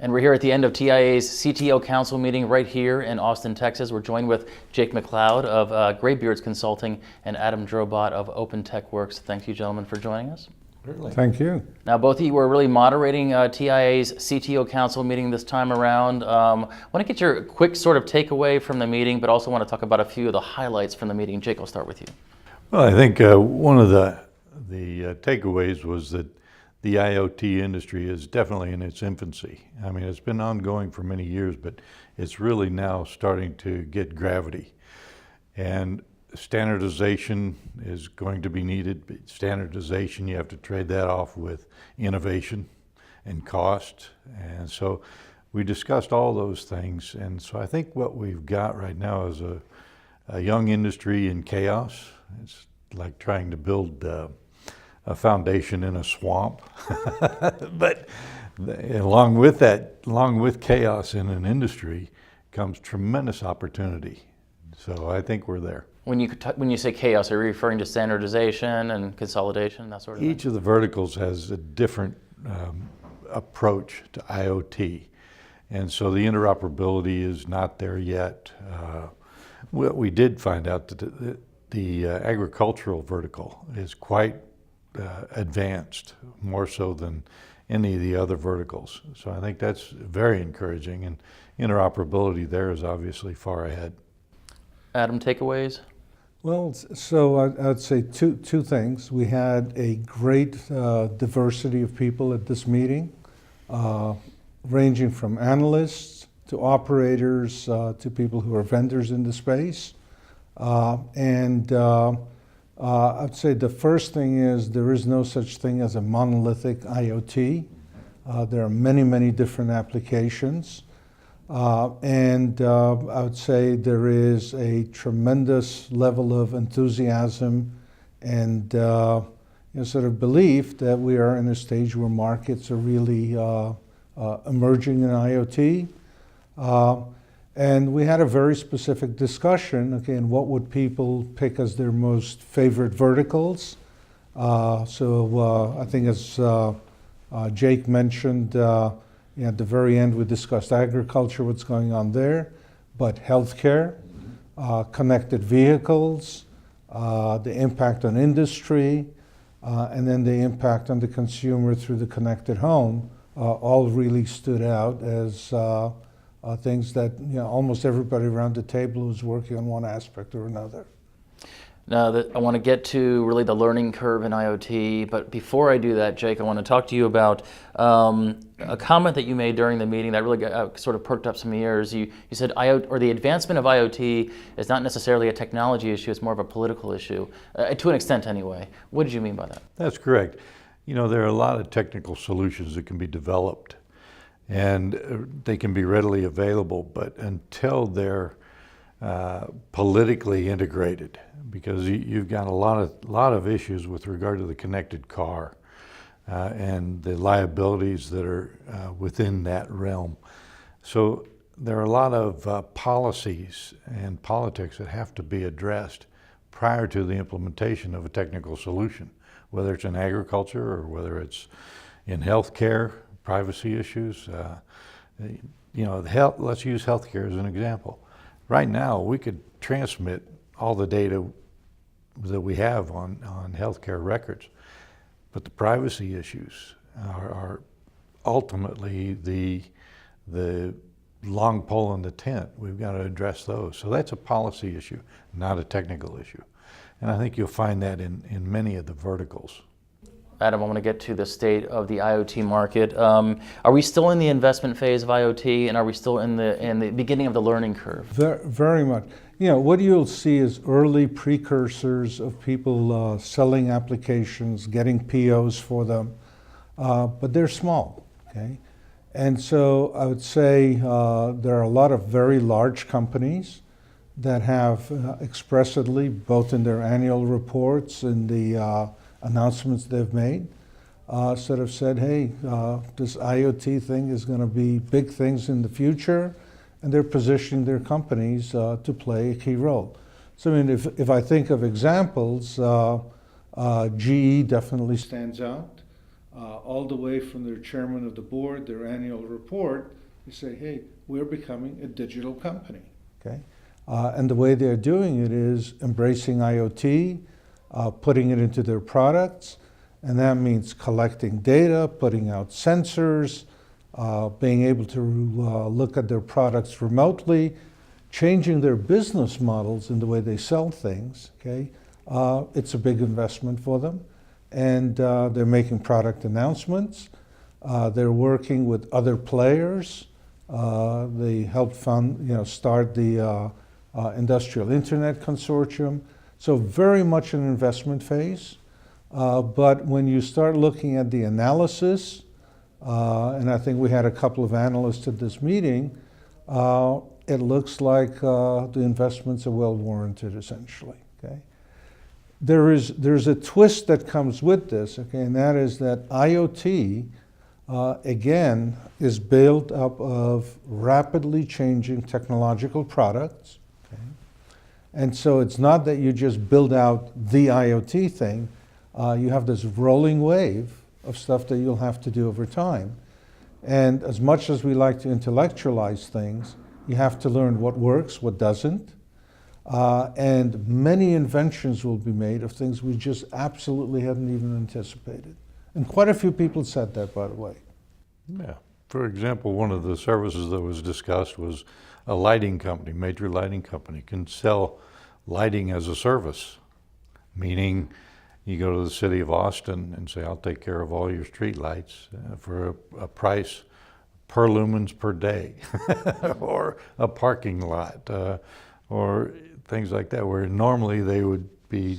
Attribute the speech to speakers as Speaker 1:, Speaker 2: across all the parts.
Speaker 1: And we're here at the end of TIA's CTO Council Meeting right here in Austin, Texas. We're joined with Jake MacLeod of Graybeards Consulting and Adam Drobot of OpenTechWorks. Thank you, gentlemen, for joining us.
Speaker 2: Certainly. Thank you.
Speaker 1: Now, both of you were really moderating TIA's CTO Council Meeting this time around. I want to get your quick sort of takeaway from the meeting, but also want to talk about a few of the highlights from the meeting. Jake, I'll start with you.
Speaker 2: Well, I think one of the takeaways was that the IoT industry is definitely in its infancy. I mean, it's been ongoing for many years, but it's really now starting to get gravity. And standardization is going to be needed. Standardization, you have to trade that off with innovation and cost. And so we discussed all those things. And so I think what we've got right now is a young industry in chaos. It's like trying to build a foundation in a swamp. But along with chaos in an industry comes tremendous opportunity. So I think we're there.
Speaker 1: When you say chaos, are you referring to standardization and consolidation, that sort of thing?
Speaker 2: Each of the verticals has a different approach to IoT. And so the interoperability is not there yet. What we did find out that the agricultural vertical is quite advanced, more so than any of the other verticals. So I think that's very encouraging, and interoperability there is obviously far ahead.
Speaker 1: Adam, takeaways?
Speaker 3: Well, so I'd say two things. We had a great diversity of people at this meeting, ranging from analysts to operators to people who are vendors in the space. I'd say the first thing is there is no such thing as a monolithic IoT. There are many, many different applications. I would say there is a tremendous level of enthusiasm and sort of belief that we are in a stage where markets are really emerging in IoT. And we had a very specific discussion, again, what would people pick as their most favorite verticals? I think as Jake mentioned, at the very end we discussed agriculture, what's going on there, but healthcare, connected vehicles, the impact on industry, and then the impact on the consumer through the connected home, all really stood out as things that almost everybody around the table was working on one aspect or another.
Speaker 1: Now, I want to get to really the learning curve in IoT, but before I do that, Jake, I want to talk to you about a comment that you made during the meeting that really sort of perked up some ears. You said the advancement of IoT is not necessarily a technology issue, it's more of a political issue, to an extent anyway. What did you mean by that?
Speaker 2: That's correct. There are a lot of technical solutions that can be developed, and they can be readily available, but until they're politically integrated, because you've got a lot of issues with regard to the connected car and the liabilities that are within that realm. So there are a lot of policies and politics that have to be addressed prior to the implementation of a technical solution, whether it's in agriculture or whether it's in healthcare. Privacy issues, let's use healthcare as an example. Right now, we could transmit all the data that we have on healthcare records, but the privacy issues are ultimately the long pole in the tent. We've got to address those. So that's a policy issue, not a technical issue. And I think you'll find that in many of the verticals.
Speaker 1: Adam, I want to get to the state of the IoT market. Are we still in the investment phase of IoT, and are we still in the beginning of the learning curve?
Speaker 3: Very much. What you'll see is early precursors of people selling applications, getting POs for them, but they're small, okay? And so I would say there are a lot of very large companies that have expressly, both in their annual reports and the announcements they've made, sort of said, hey, this IoT thing is going to be big things in the future, and they're positioning their companies to play a key role. So I mean, if I think of examples, GE definitely stands out. all the way from their chairman of the board, their annual report. They say, hey, we're becoming a digital company. Okay? And the way they're doing it is embracing IoT, putting it into their products, and that means collecting data, putting out sensors, being able to look at their products remotely, changing their business models in the way they sell things. Okay? It's a big investment for them, and they're making product announcements. They're working with other players. They helped start the Industrial Internet Consortium. So very much an investment phase. But when you start looking at the analysis, and I think we had a couple of analysts at this meeting, it looks like the investments are well warranted, essentially. Okay? There's a twist that comes with this, okay, and that is that IoT, again, is built up of rapidly changing technological products. Okay? And so it's not that you just build out the IoT thing. You have this rolling wave of stuff that you'll have to do over time. And as much as we like to intellectualize things, you have to learn what works, what doesn't. And many inventions will be made of things we just absolutely hadn't even anticipated. And quite a few people said that, by the way.
Speaker 2: Yeah. For example, one of the services that was discussed was a lighting company, major lighting company, can sell lighting as a service, meaning you go to the city of Austin and say, I'll take care of all your street lights for a price per lumens per day, or a parking lot, or things like that, where normally they would be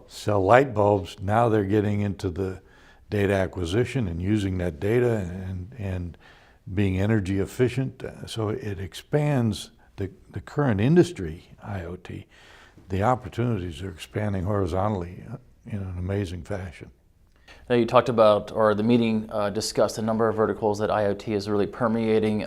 Speaker 2: sell light bulbs. Now they're getting into the data acquisition and using that data and being energy efficient. So it expands the current industry, IoT. The opportunities are expanding horizontally in an amazing fashion.
Speaker 1: Now you talked about, or the meeting discussed a number of verticals that IoT is really permeating,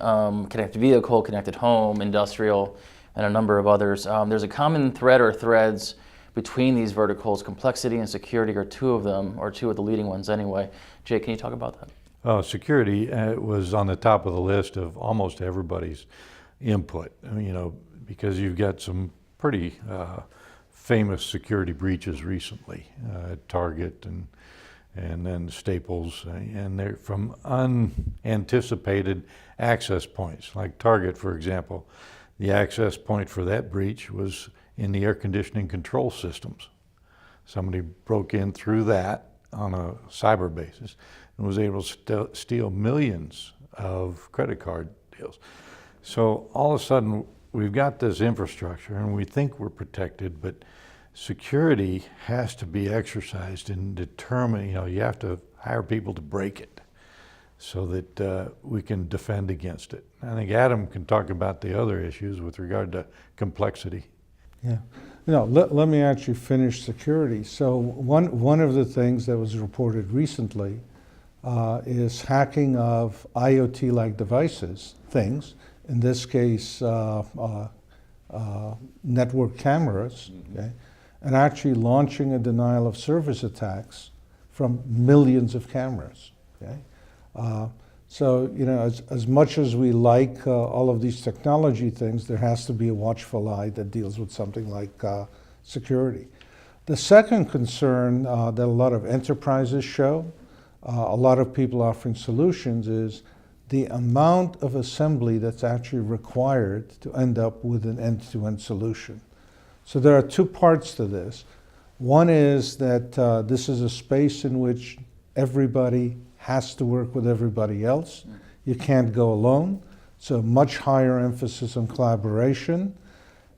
Speaker 1: connected vehicle, connected home, industrial, and a number of others. There's a common thread or threads between these verticals. Complexity and security are two of them, or two of the leading ones anyway. Jake, can you talk about that?
Speaker 2: Security was on the top of the list of almost everybody's input, because you've got some pretty famous security breaches recently, Target and then Staples, and they're from unanticipated access points. Like Target, for example, the access point for that breach was in the air conditioning control systems. Somebody broke in through that on a cyber basis and was able to steal millions of credit card deals. So all of a sudden, we've got this infrastructure and we think we're protected, but security has to be exercised and determined. You have to hire people to break it so that we can defend against it. I think Adam can talk about the other issues with regard to complexity.
Speaker 3: Yeah. Let me actually finish security. So one of the things that was reported recently is hacking of IoT-like devices, things, in this case, network cameras, okay, and actually launching a denial of service attacks from millions of cameras. Okay? So, as much as we like all of these technology things, there has to be a watchful eye that deals with something like security. The second concern that a lot of enterprises show, a lot of people offering solutions, is the amount of assembly that's actually required to end up with an end-to-end solution. So there are two parts to this. One is that this is a space in which everybody has to work with everybody else. You can't go alone. So much higher emphasis on collaboration.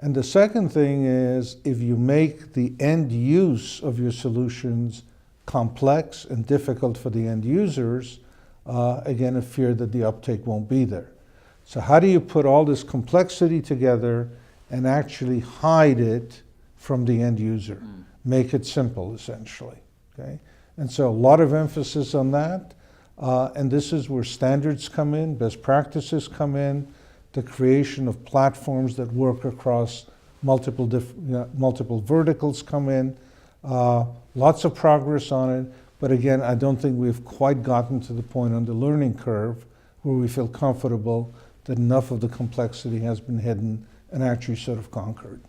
Speaker 3: And the second thing is, if you make the end use of your solutions complex and difficult for the end users, again, a fear that the uptake won't be there. So how do you put all this complexity together and actually hide it from the end user? Make it simple, essentially. Okay? And so a lot of emphasis on that. And this is where standards come in, best practices come in, the creation of platforms that work across multiple verticals come in. Lots of progress on it, But again, I don't think we've quite gotten to the point on the learning curve where we feel comfortable that enough of the complexity has been hidden and actually sort of conquered.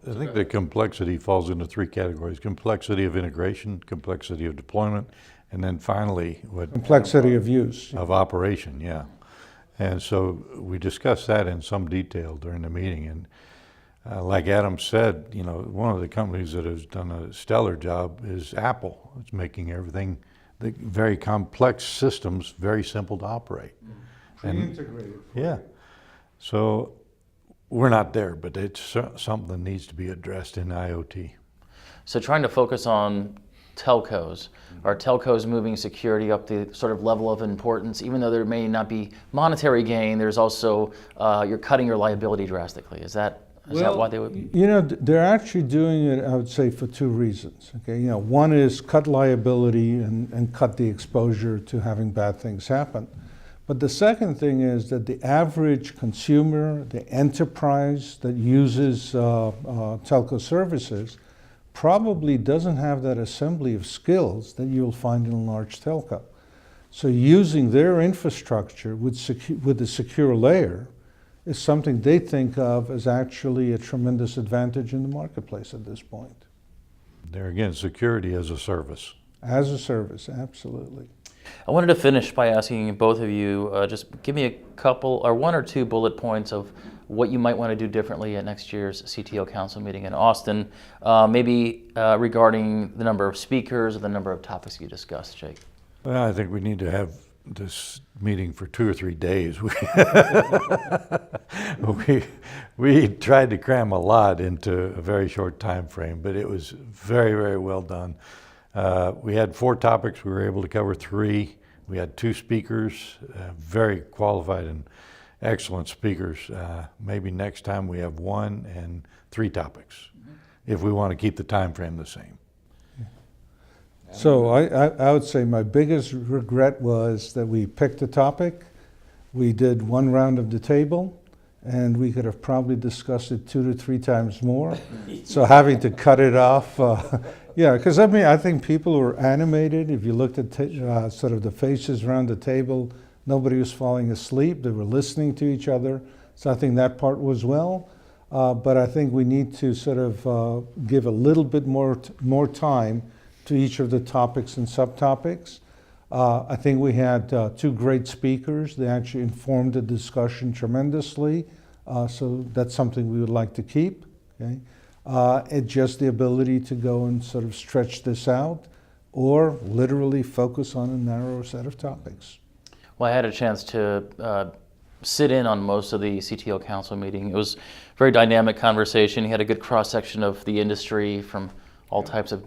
Speaker 2: I think the complexity falls into three categories: complexity of integration, complexity of deployment, and then finally
Speaker 3: Complexity of use.
Speaker 2: of operation. Yeah, and so we discussed that in some detail during the meeting. And like Adam said, you know, one of the companies that has done a stellar job is Apple. It's making everything, the very complex systems, very simple to operate.
Speaker 3: Pre-integrated.
Speaker 2: Yeah. So we're not there, but it's something that needs to be addressed in IoT.
Speaker 1: So trying to focus on telcos. Are telcos moving security up the sort of level of importance? Even though there may not be monetary gain, there's also, you're cutting your liability drastically. Is that why they would?
Speaker 3: You know, they're actually doing it, I would say, for two reasons. Okay, you know, one is cut liability and cut the exposure to having bad things happen. But the second thing is that the average consumer, the enterprise that uses telco services, probably doesn't have that assembly of skills that you'll find in a large telco. So using their infrastructure with a secure layer is something they think of as actually a tremendous advantage in the marketplace at this point.
Speaker 2: There again, security as a service.
Speaker 3: As a service, absolutely.
Speaker 1: I wanted to finish by asking both of you, just give me a couple or one or two bullet points of what you might want to do differently at next year's CTO Council meeting in Austin, maybe regarding the number of speakers or the number of topics you discussed, Jake.
Speaker 2: Well, I think we need to have this meeting for 2 or 3 days. We tried to cram a lot into a very short time frame, but it was very, very well done. We had 4 topics. We were able to cover 3. We had 2 speakers, very qualified and excellent speakers. Maybe next time we have 1 and 3 topics, if we want to keep the time frame the same.
Speaker 3: So I would say my biggest regret was that we picked a topic, we did 1 round of the table, and we could have probably discussed it 2 to 3 times more. So having to cut it off, yeah, because I mean, I think people were animated. If you looked at sort of the faces around the table, nobody was falling asleep. They were listening to each other. So I think that part was well. But I think we need to sort of give a little bit more time to each of the topics and subtopics. I think we had 2 great speakers. They actually informed the discussion tremendously. So that's something we would like to keep. Okay? It's just the ability to go and sort of stretch this out or literally focus on a narrower set of topics.
Speaker 1: Well, I had a chance to sit in on most of the CTO Council meeting. It was a very dynamic conversation. He had a good cross-section of the industry from all types of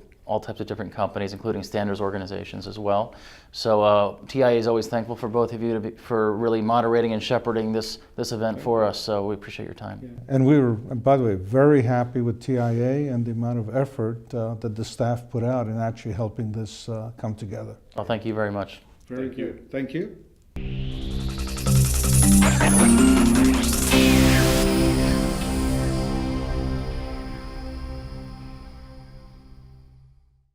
Speaker 1: different companies, including standards organizations as well. So TIA is always thankful for both of you for really moderating and shepherding this event for us. So we appreciate your time.
Speaker 3: Yeah. And we were, by the way, very happy with TIA and the amount of effort that the staff put out in actually helping this come together.
Speaker 1: Well, thank you very much.
Speaker 3: Very good. Thank you.